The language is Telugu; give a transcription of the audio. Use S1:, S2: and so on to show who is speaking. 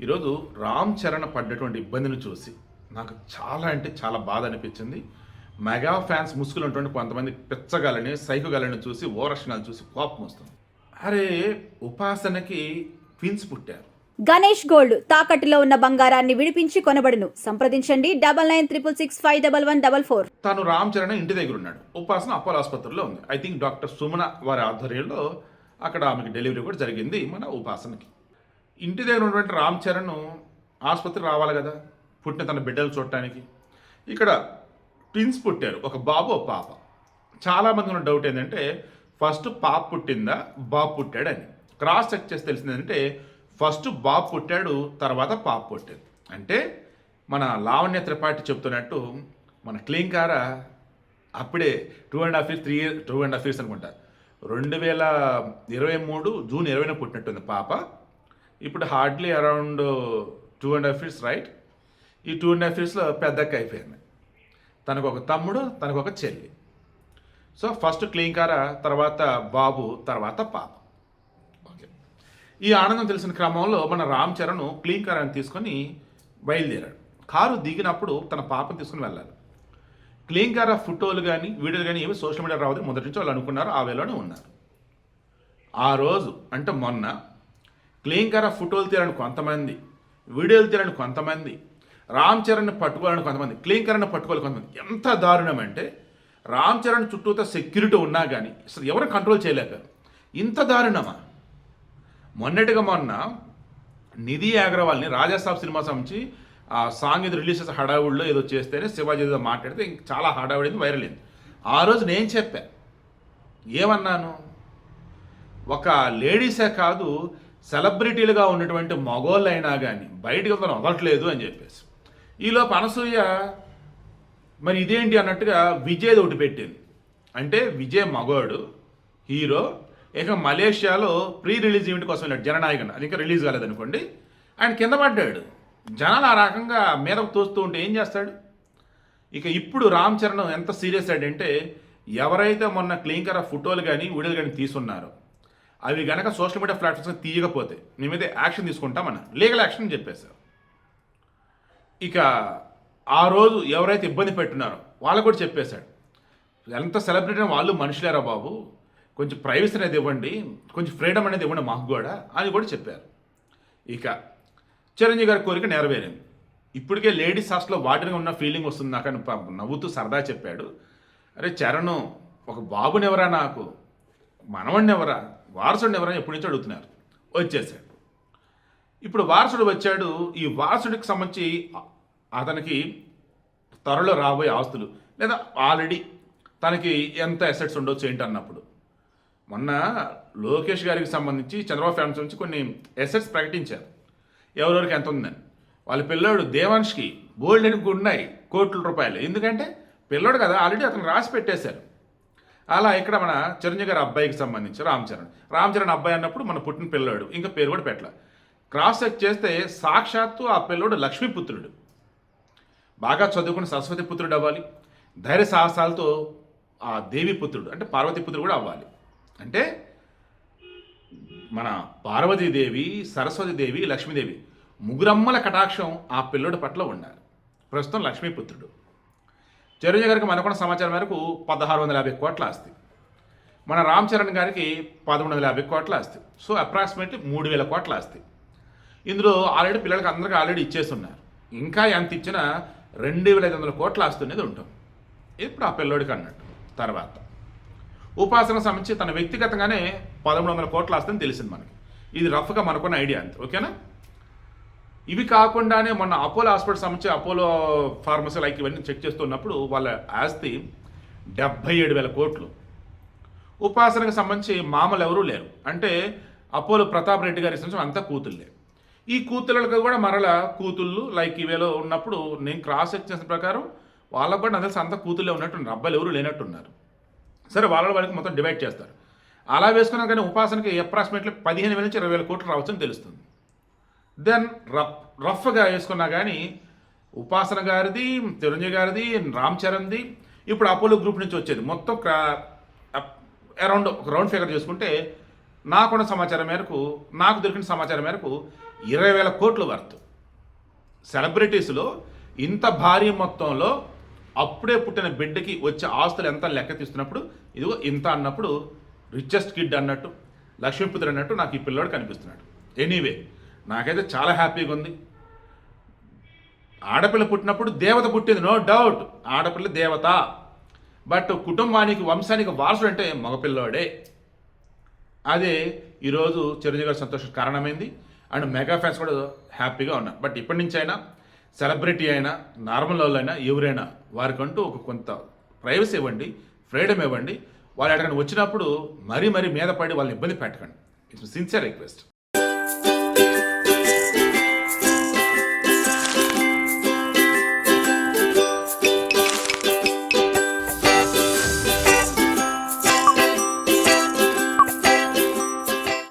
S1: ఈరోజు రామ్ చరణ్ పడ్డటువంటి ఇబ్బందిని చూసి నాకు చాలా అంటే చాలా బాధ అనిపించింది. మెగా ఫ్యాన్స్ ముసుగులు ఉన్నటువంటి కొంతమంది పిచ్చగాలని సైకోగాలని చూసి ఓరక్షణాలు చూసి కోపం వస్తుంది. అరే, ఉపాసనకి ట్విన్స్ పుట్టారు.
S2: గణేష్ గోల్డ్ తాకట్టులో ఉన్న బంగారాన్ని విడిపించి కొనబడును. సంప్రదించండి 9966611144.
S1: తను రామ్ చరణ్ ఇంటి దగ్గర ఉన్నాడు. ఉపాసన అపోలో ఆసుపత్రిలో ఉంది. ఐ థింక్ డాక్టర్ సుమన వారి ఆధ్వర్యంలో అక్కడ ఆమెకి డెలివరీ కూడా జరిగింది. మన ఉపాసనకి ఇంటి దగ్గర ఉన్నటువంటి రామ్ చరణ్ ఆసుపత్రి రావాలి కదా పుట్టిన తన బిడ్డలు చూడటానికి. ఇక్కడ ట్విన్స్ పుట్టారు, ఒక బాబు ఒక పాప. చాలామంది ఉన్న డౌట్ ఏంటంటే ఫస్ట్ పాప పుట్టిందా బాబు పుట్టాడని. క్రాస్ చెక్ చేసి తెలిసింది ఏంటంటే ఫస్ట్ బాబు పుట్టాడు, తర్వాత పాప పుట్టాడు. అంటే మన లావణ్య త్రిపాఠి చెప్తున్నట్టు మన క్లీంకార అప్పుడే 2.5 years 2.5 years అనుకుంటా 2023 జూన్ 20న పుట్టినట్టుంది పాప. ఇప్పుడు హార్డ్లీ అరౌండ్ 2.5 years రైట్. ఈ 2.5 yearsలో పెద్దక్క అయిపోయింది. తనకు ఒక తమ్ముడు, తనకు ఒక చెల్లి. సో ఫస్ట్ క్లీంకార, తర్వాత బాబు, తర్వాత పాప. ఓకే, ఈ ఆనందం తెలిసిన క్రమంలో మన రామ్ చరణ్ క్లీంకారాన్ని తీసుకొని బయలుదేరాడు. కారు దిగినప్పుడు తన పాపను తీసుకుని వెళ్ళాలి. క్లీంకార ఫోటోలు కానీ వీడియోలు కానీ ఏమి సోషల్ మీడియా రావద్దని మొదటి నుంచి వాళ్ళు అనుకున్నారు, ఆ వేలోనే ఉన్నారు. ఆ రోజు అంటే మొన్న క్లీంకార ఫోటోలు తీయాలని కొంతమంది, వీడియోలు తీయాలని కొంతమంది, రామ్ చరణ్ని పట్టుకోవాలని కొంతమంది, క్లీంకారాన్ని పట్టుకోవాలి కొంతమంది. ఎంత దారుణం అంటే రామ్ చరణ్ చుట్టూతో సెక్యూరిటీ ఉన్నా కానీ అసలు ఎవరు కంట్రోల్ చేయలేకపోయారు. ఇంత దారుణమా? మొన్నటిగా మొన్న నిధి అగర్వాల్ని రాజాసాబ్ సినిమా సంబంధించి ఆ సాంగ్ ఏదో రిలీజ్ చేసే హడావుడిలో ఏదో చేస్తేనే శివాజీ ఏదో మాట్లాడితే ఇంక చాలా హడావుడింది, వైరల్ అయింది. ఆ రోజు నేను చెప్పా, ఏమన్నాను, ఒక లేడీసే కాదు సెలబ్రిటీలుగా ఉన్నటువంటి మగోళ్ళు అయినా కానీ బయటికి వెళ్తాను వదలట్లేదు అని చెప్పేసి. ఈలోపు అనసూయ మరి ఇదేంటి అన్నట్టుగా విజయ్ ఒకటి పెట్టింది. అంటే విజయ్ మగోడు హీరో, ఇక మలేషియాలో ప్రీ రిలీజ్ ఈవెంట్ కోసం వెళ్ళాడు జననాయకన్, అది ఇంకా రిలీజ్ కాలేదనుకోండి. ఆయన కింద పడ్డాడు. జనాలు ఆ రకంగా మీదకు తోస్తూ ఉంటే ఏం చేస్తాడు? ఇక ఇప్పుడు రామ్ చరణ్ ఎంత సీరియస్ అంటే ఎవరైతే మొన్న క్లీంకర ఫోటోలు కానీ వీడియోలు కానీ తీసున్నారో అవి కనుక సోషల్ మీడియా ప్లాట్ఫామ్స్ తీయకపోతే మీ మీద యాక్షన్ తీసుకుంటామని లీగల్ యాక్షన్ చెప్పేశారు. ఇక ఆ రోజు ఎవరైతే ఇబ్బంది పెట్టున్నారో వాళ్ళకు కూడా చెప్పేశాడు, ఎంత సెలబ్రిటీ వాళ్ళు మనుషులేరా బాబు, కొంచెం ప్రైవసీ అనేది ఇవ్వండి, కొంచెం ఫ్రీడమ్ అనేది ఇవ్వండి మాకు కూడా అని కూడా చెప్పారు. ఇక చిరంజీవి గారి కోరిక నెరవేరింది. ఇప్పటికే లేడీస్ హాస్టల్లో వాటిగా ఉన్న ఫీలింగ్ వస్తుంది నాకు అని నవ్వుతూ సరదా చెప్పాడు. అరే చరణ్, ఒక బాబునెవరా, నాకు మనవడిని ఎవరా, వారసుడిని ఎవరా ఎప్పటి నుంచో అడుగుతున్నారు. వచ్చేసాడు. ఇప్పుడు వారసుడు వచ్చాడు. ఈ వారసుడికి సంబంధించి అతనికి త్వరలో రాబోయే ఆస్తులు లేదా ఆల్రెడీ తనకి ఎంత అసెట్స్ ఉండొచ్చు ఏంటి అన్నప్పుడు మొన్న లోకేష్ గారికి సంబంధించి చంద్రబాబు ఫ్యామిలీ నుంచి కొన్ని అసెట్స్ ప్రకటించారు. ఎవరెవరికి ఎంత ఉందని. వాళ్ళ పిల్లోడు దేవాన్ష్కి బోల్డ్ అని ఉన్నాయి కోట్ల రూపాయలు. ఎందుకంటే పిల్లోడు కదా, ఆల్రెడీ అతను రాసి పెట్టేశారు. అలా ఇక్కడ మన చిరంజీవి గారి అబ్బాయికి సంబంధించి రామ్ చరణ్ అబ్బాయి అన్నప్పుడు మన పుట్టిన పిల్లోడు, ఇంకా పేరు కూడా పెట్టల. క్రాస్ చెక్ చేస్తే సాక్షాత్తు ఆ పిల్లోడు లక్ష్మీపుత్రుడు, బాగా చదువుకున్న సరస్వతి పుత్రుడు అవ్వాలి, ధైర్య సాహసాలతో ఆ దేవి పుత్రుడు అంటే పార్వతీ పుత్రుడు కూడా అవ్వాలి. అంటే మన పార్వతీదేవి, సరస్వతీదేవి, లక్ష్మీదేవి ముగ్గురమ్మల కటాక్షం ఆ పిల్లోడి పట్ల ఉండాలి. ప్రస్తుతం లక్ష్మీపుత్రుడు. చిరంజీవి గారికి మనకున్న సమాచారం మేరకు 1650 కోట్ల ఆస్తి, మన రామ్ చరణ్ గారికి 1150 కోట్ల ఆస్తి. సో అప్రాక్సిమేట్లీ 3000 కోట్ల ఆస్తి. ఇందులో ఆల్రెడీ పిల్లలకి అందరికీ ఆల్రెడీ ఇచ్చేస్తున్నారు. ఇంకా ఎంత ఇచ్చినా 2500 కోట్ల ఆస్తి అనేది ఉంటుంది. ఇప్పుడు ఆ పిల్లోడికి అన్నట్టు. తర్వాత ఉపాసన సంబంధించి తన వ్యక్తిగతంగానే 1300 కోట్ల ఆస్తి అని తెలిసింది మనకి. ఇది రఫ్గా మనకున్న ఐడియా అంతే, ఓకేనా? ఇవి కాకుండానే మొన్న అపోలో హాస్పిటల్ సంబంధించి అపోలో ఫార్మసీ లైక్ ఇవన్నీ చెక్ చేస్తున్నప్పుడు వాళ్ళ ఆస్తి 77,000 కోట్లు. ఉపాసనకు సంబంధించి మామలు ఎవరూ లేరు. అంటే అపోలో ప్రతాప్ రెడ్డి గారి సంబంధించి అంతా కూతుళ్ళే. ఈ కూతుళ్ళకి కూడా మరల కూతుళ్ళు లైక్ ఇవేలో ఉన్నప్పుడు నేను క్రాస్ చెక్ చేసిన ప్రకారం వాళ్ళకు కూడా నాకు తెలిసి అంతా కూతుళ్ళే ఉన్నట్టున్నారు, అబ్బాయిలు ఎవరు లేనట్టున్నారు. సరే, వాళ్ళకి మొత్తం డివైడ్ చేస్తారు. అలా వేసుకున్నా కానీ ఉపాసనకి అప్రాక్సిమేట్లీ 15,000 నుంచి 20,000 కోట్లు రావచ్చని తెలుస్తుంది. దెన్ రఫ్గా వేసుకున్నా కానీ ఉపాసన గారిది, చిరంజీవి గారిది, రామ్ చరణ్ది, ఇప్పుడు అపోలో గ్రూప్ నుంచి వచ్చేది మొత్తం అరౌండ్ ఒక రౌండ్ ఫిగర్ చేసుకుంటే నాకున్న సమాచారం మేరకు, నాకు దొరికిన సమాచారం మేరకు 20,000 కోట్లు వర్త్. సెలబ్రిటీస్లో ఇంత భారీ మొత్తంలో అప్పుడే పుట్టిన బిడ్డకి వచ్చే ఆస్తులు ఎంత లెక్క తీస్తున్నప్పుడు ఇదిగో ఇంత అన్నప్పుడు రిచెస్ట్ కిడ్ అన్నట్టు, లక్ష్మీపుత్రుడు అన్నట్టు నాకు ఈ పిల్లోడు కనిపిస్తున్నాడు. ఎనీవే నాకైతే చాలా హ్యాపీగా ఉంది. ఆడపిల్ల పుట్టినప్పుడు దేవత పుట్టింది, నో డౌట్, ఆడపిల్ల దేవత. బట్ కుటుంబానికి వంశానికి వారసుడు అంటే మగపిల్లోడే. అదే ఈరోజు చిరంజీవి గారి సంతోషం కారణమైంది. అండ్ మెగా ఫ్యాన్స్ కూడా హ్యాపీగా ఉన్నారు. బట్ ఇప్పటి నుంచి అయినా సెలబ్రిటీ అయినా నార్మల్ వాళ్ళు అయినా ఎవరైనా వారికంటూ ఒక కొంత ప్రైవసీ ఇవ్వండి, ఫ్రీడమ్ ఇవ్వండి. వాళ్ళు ఎక్కడికైనా వచ్చినప్పుడు మరీ మీద పడి వాళ్ళని ఇబ్బంది పెట్టకండి. It's sincere request.